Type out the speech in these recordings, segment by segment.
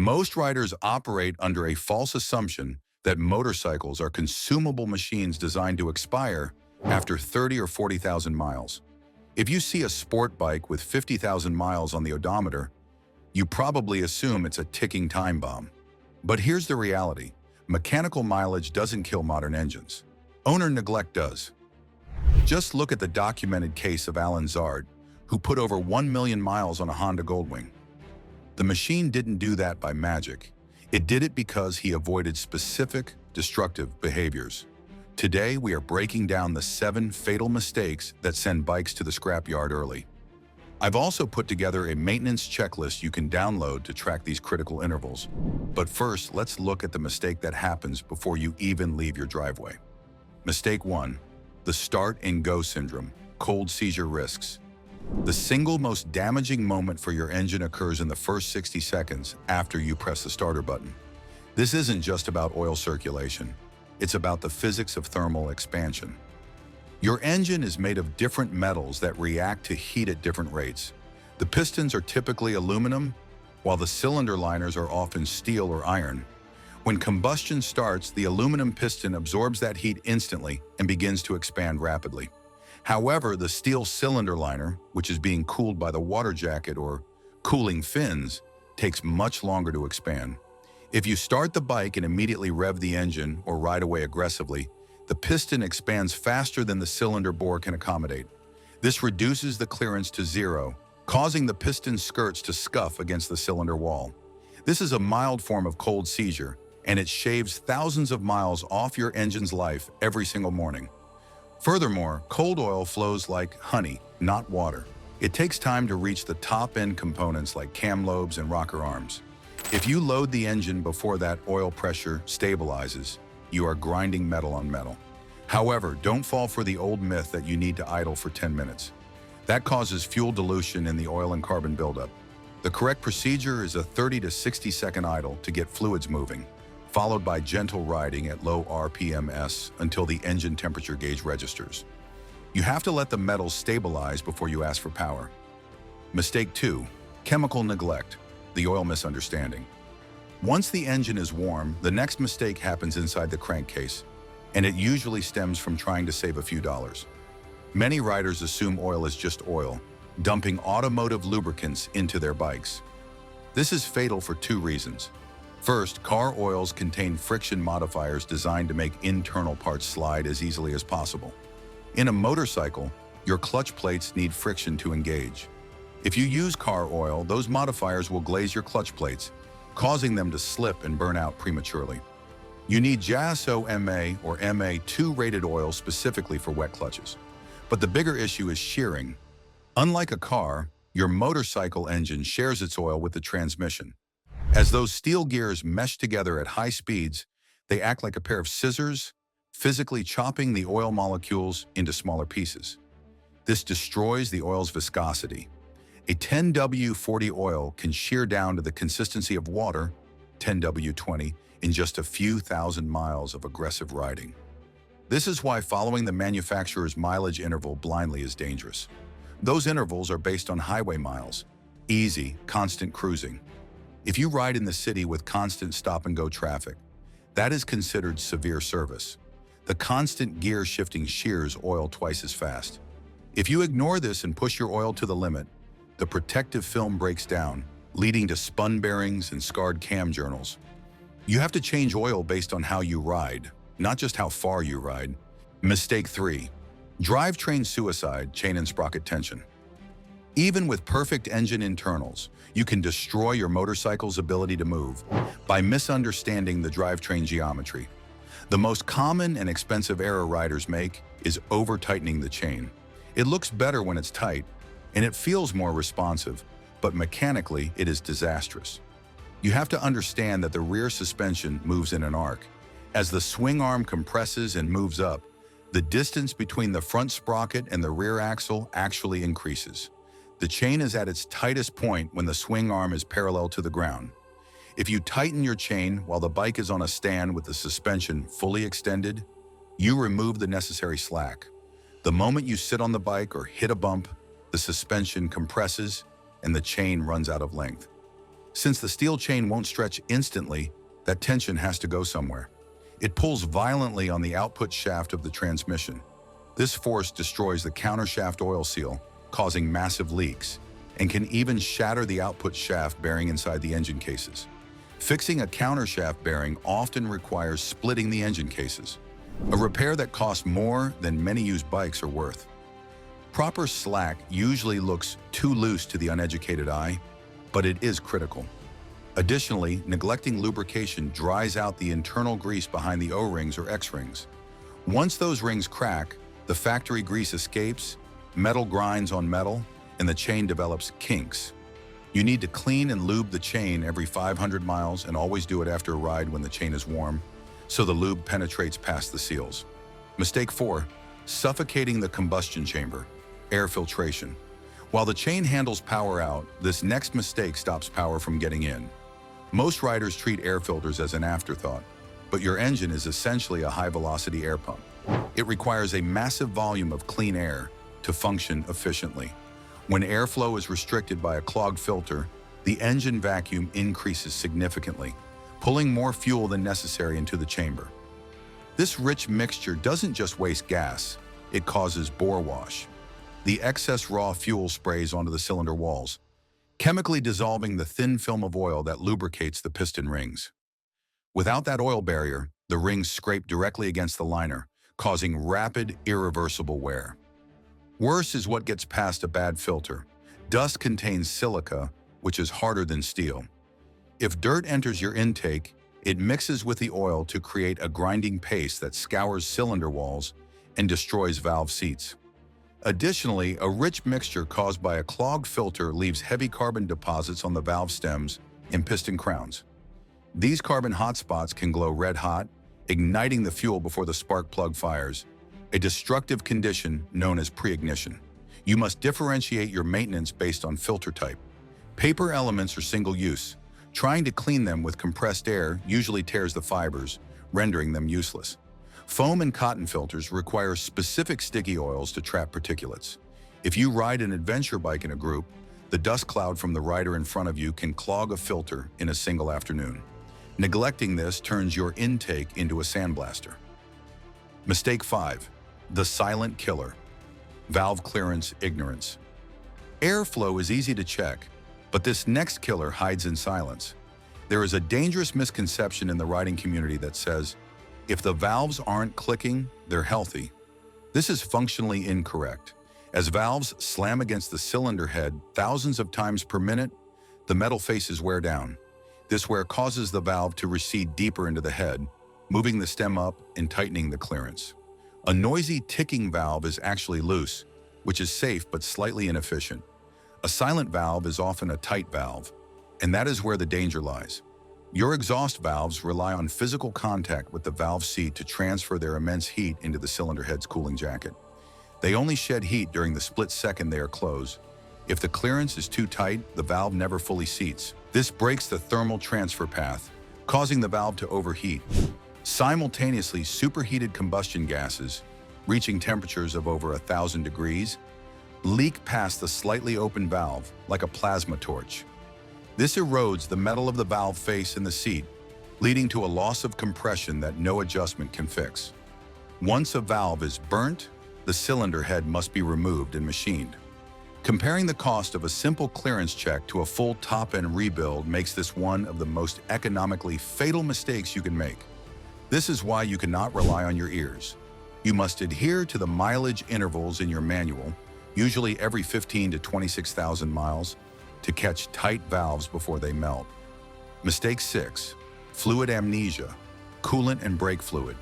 Most riders operate under a false assumption that motorcycles are consumable machines designed to expire after 30 or 40,000 miles. If you see a sport bike with 50,000 miles on the odometer, you probably assume it's a ticking time bomb. But here's the reality. Mechanical mileage doesn't kill modern engines. Owner neglect does. Just look at the documented case of Alan Zard, who put over 1 million miles on a Honda Goldwing. The machine didn't do that by magic. It did it because he avoided specific, destructive behaviors. Today, we are breaking down the 7 fatal mistakes that send bikes to the scrapyard early. I've also put together a maintenance checklist you can download to track these critical intervals. But first, let's look at the mistake that happens before you even leave your driveway. Mistake 1. The start and go syndrome, cold seizure risks. The single most damaging moment for your engine occurs in the first 60 seconds after you press the starter button. This isn't just about oil circulation. It's about the physics of thermal expansion. Your engine is made of different metals that react to heat at different rates. The pistons are typically aluminum, while the cylinder liners are often steel or iron. When combustion starts, the aluminum piston absorbs that heat instantly and begins to expand rapidly. However, the steel cylinder liner, which is being cooled by the water jacket or cooling fins, takes much longer to expand. If you start the bike and immediately rev the engine or ride away aggressively, the piston expands faster than the cylinder bore can accommodate. This reduces the clearance to zero, causing the piston skirts to scuff against the cylinder wall. This is a mild form of cold seizure, and it shaves thousands of miles off your engine's life every single morning. Furthermore, cold oil flows like honey, not water. It takes time to reach the top-end components like cam lobes and rocker arms. If you load the engine before that oil pressure stabilizes, you are grinding metal on metal. However, don't fall for the old myth that you need to idle for 10 minutes. That causes fuel dilution in the oil and carbon buildup. The correct procedure is a 30 to 60 second idle to get fluids moving, followed by gentle riding at low RPMs until the engine temperature gauge registers. You have to let the metals stabilize before you ask for power. Mistake 2. Chemical neglect, the oil misunderstanding. Once the engine is warm, the next mistake happens inside the crankcase, and it usually stems from trying to save a few dollars. Many riders assume oil is just oil, dumping automotive lubricants into their bikes. This is fatal for 2 reasons. First, car oils contain friction modifiers designed to make internal parts slide as easily as possible. In a motorcycle, your clutch plates need friction to engage. If you use car oil, those modifiers will glaze your clutch plates, causing them to slip and burn out prematurely. You need JASO MA or MA2 rated oil specifically for wet clutches. But the bigger issue is shearing. Unlike a car, your motorcycle engine shares its oil with the transmission. As those steel gears mesh together at high speeds, they act like a pair of scissors, physically chopping the oil molecules into smaller pieces. This destroys the oil's viscosity. A 10W40 oil can shear down to the consistency of water, 10W20, in just a few thousand miles of aggressive riding. This is why following the manufacturer's mileage interval blindly is dangerous. Those intervals are based on highway miles, easy, constant cruising. If you ride in the city with constant stop-and-go traffic, that is considered severe service. The constant gear shifting shears oil twice as fast. If you ignore this and push your oil to the limit, the protective film breaks down, leading to spun bearings and scarred cam journals. You have to change oil based on how you ride, not just how far you ride. Mistake 3. Drivetrain suicide, chain and sprocket tension. Even with perfect engine internals, you can destroy your motorcycle's ability to move by misunderstanding the drivetrain geometry. The most common and expensive error riders make is over-tightening the chain. It looks better when it's tight, and it feels more responsive, but mechanically it is disastrous. You have to understand that the rear suspension moves in an arc. As the swing arm compresses and moves up, the distance between the front sprocket and the rear axle actually increases. The chain is at its tightest point when the swing arm is parallel to the ground. If you tighten your chain while the bike is on a stand with the suspension fully extended, you remove the necessary slack. The moment you sit on the bike or hit a bump, the suspension compresses and the chain runs out of length. Since the steel chain won't stretch instantly, that tension has to go somewhere. It pulls violently on the output shaft of the transmission. This force destroys the countershaft oil seal, causing massive leaks, and can even shatter the output shaft bearing inside the engine cases. Fixing a countershaft bearing often requires splitting the engine cases, a repair that costs more than many used bikes are worth. Proper slack usually looks too loose to the uneducated eye, but it is critical. Additionally, neglecting lubrication dries out the internal grease behind the O-rings or X-rings. Once those rings crack, the factory grease escapes, metal grinds on metal, and the chain develops kinks. You need to clean and lube the chain every 500 miles and always do it after a ride when the chain is warm, so the lube penetrates past the seals. Mistake 4, suffocating the combustion chamber, air filtration. While the chain handles power out, this next mistake stops power from getting in. Most riders treat air filters as an afterthought, but your engine is essentially a high-velocity air pump. It requires a massive volume of clean air to function efficiently. When airflow is restricted by a clogged filter, the engine vacuum increases significantly, pulling more fuel than necessary into the chamber. This rich mixture doesn't just waste gas, it causes bore wash. The excess raw fuel sprays onto the cylinder walls, chemically dissolving the thin film of oil that lubricates the piston rings. Without that oil barrier, the rings scrape directly against the liner, causing rapid, irreversible wear. Worse is what gets past a bad filter. Dust contains silica, which is harder than steel. If dirt enters your intake, it mixes with the oil to create a grinding paste that scours cylinder walls and destroys valve seats. Additionally, a rich mixture caused by a clogged filter leaves heavy carbon deposits on the valve stems and piston crowns. These carbon hotspots can glow red hot, igniting the fuel before the spark plug fires, a destructive condition known as pre-ignition. You must differentiate your maintenance based on filter type. Paper elements are single-use. Trying to clean them with compressed air usually tears the fibers, rendering them useless. Foam and cotton filters require specific sticky oils to trap particulates. If you ride an adventure bike in a group, the dust cloud from the rider in front of you can clog a filter in a single afternoon. Neglecting this turns your intake into a sandblaster. Mistake 5. The silent killer. Valve clearance ignorance. Airflow is easy to check, but this next killer hides in silence. There is a dangerous misconception in the riding community that says, if the valves aren't clicking, they're healthy. This is functionally incorrect. As valves slam against the cylinder head thousands of times per minute, the metal faces wear down. This wear causes the valve to recede deeper into the head, moving the stem up and tightening the clearance. A noisy ticking valve is actually loose, which is safe but slightly inefficient. A silent valve is often a tight valve, and that is where the danger lies. Your exhaust valves rely on physical contact with the valve seat to transfer their immense heat into the cylinder head's cooling jacket. They only shed heat during the split second they are closed. If the clearance is too tight, the valve never fully seats. This breaks the thermal transfer path, causing the valve to overheat. Simultaneously, superheated combustion gases, reaching temperatures of over 1,000 degrees, leak past the slightly open valve like a plasma torch. This erodes the metal of the valve face and the seat, leading to a loss of compression that no adjustment can fix. Once a valve is burnt, the cylinder head must be removed and machined. Comparing the cost of a simple clearance check to a full top-end rebuild makes this one of the most economically fatal mistakes you can make. This is why you cannot rely on your ears. You must adhere to the mileage intervals in your manual, usually every 15 to 26,000 miles, to catch tight valves before they melt. Mistake 6. Fluid amnesia, coolant and brake fluid.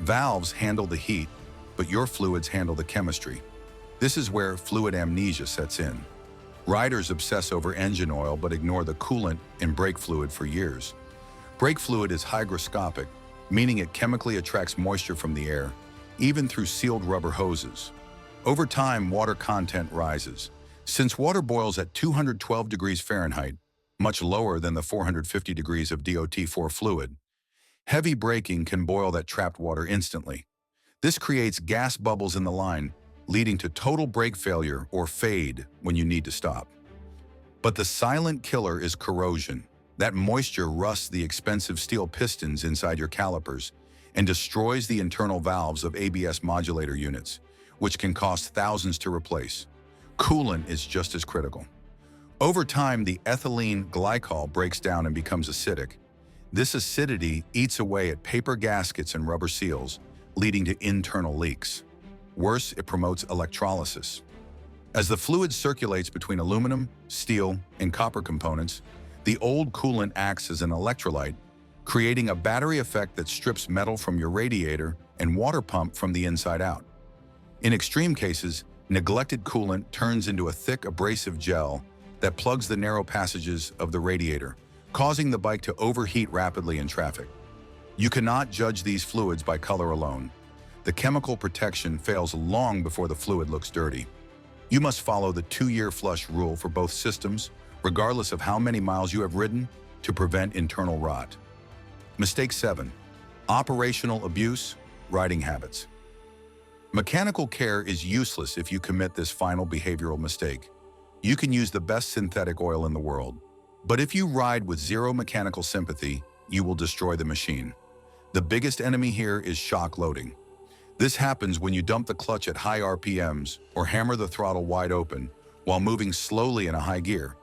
Valves handle the heat, but your fluids handle the chemistry. This is where fluid amnesia sets in. Riders obsess over engine oil but ignore the coolant and brake fluid for years. Brake fluid is hygroscopic, meaning it chemically attracts moisture from the air, even through sealed rubber hoses. Over time, water content rises. Since water boils at 212 degrees Fahrenheit, much lower than the 450 degrees of DOT4 fluid, heavy braking can boil that trapped water instantly. This creates gas bubbles in the line, leading to total brake failure or fade when you need to stop. But the silent killer is corrosion. That moisture rusts the expensive steel pistons inside your calipers and destroys the internal valves of ABS modulator units, which can cost thousands to replace. Coolant is just as critical. Over time, the ethylene glycol breaks down and becomes acidic. This acidity eats away at paper gaskets and rubber seals, leading to internal leaks. Worse, it promotes electrolysis. As the fluid circulates between aluminum, steel, and copper components, the old coolant acts as an electrolyte, creating a battery effect that strips metal from your radiator and water pump from the inside out. In extreme cases, neglected coolant turns into a thick abrasive gel that plugs the narrow passages of the radiator, causing the bike to overheat rapidly in traffic. You cannot judge these fluids by color alone. The chemical protection fails long before the fluid looks dirty. You must follow the 2-year flush rule for both systems, regardless of how many miles you have ridden, to prevent internal rot. Mistake 7. Operational abuse, riding habits. Mechanical care is useless if you commit this final behavioral mistake. You can use the best synthetic oil in the world, but if you ride with zero mechanical sympathy, you will destroy the machine. The biggest enemy here is shock loading. This happens when you dump the clutch at high RPMs or hammer the throttle wide open while moving slowly in a high gear.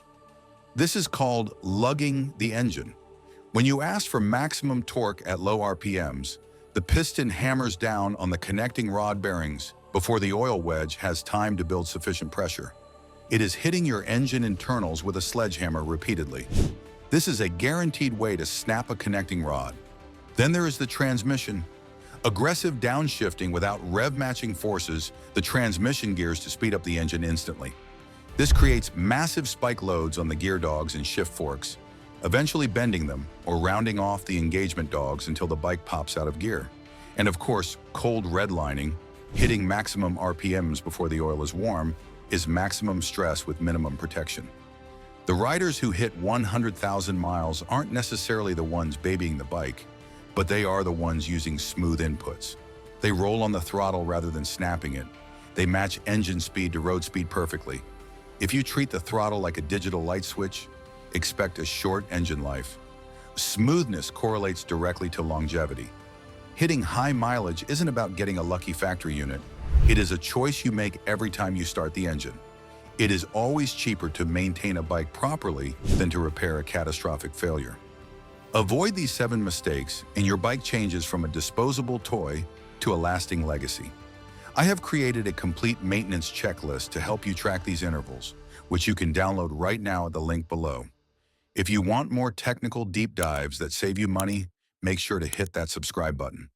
This is called lugging the engine. When you ask for maximum torque at low RPMs, the piston hammers down on the connecting rod bearings before the oil wedge has time to build sufficient pressure. It is hitting your engine internals with a sledgehammer repeatedly. This is a guaranteed way to snap a connecting rod. Then there is the transmission. Aggressive downshifting without rev-matching forces the transmission gears to speed up the engine instantly. This creates massive spike loads on the gear dogs and shift forks, eventually bending them or rounding off the engagement dogs until the bike pops out of gear. And of course, cold redlining, hitting maximum RPMs before the oil is warm, is maximum stress with minimum protection. The riders who hit 100,000 miles aren't necessarily the ones babying the bike, but they are the ones using smooth inputs. They roll on the throttle rather than snapping it. They match engine speed to road speed perfectly. If you treat the throttle like a digital light switch, expect a short engine life. Smoothness correlates directly to longevity. Hitting high mileage isn't about getting a lucky factory unit. It is a choice you make every time you start the engine. It is always cheaper to maintain a bike properly than to repair a catastrophic failure. Avoid these 7 mistakes and your bike changes from a disposable toy to a lasting legacy. I have created a complete maintenance checklist to help you track these intervals, which you can download right now at the link below. If you want more technical deep dives that save you money, make sure to hit that subscribe button.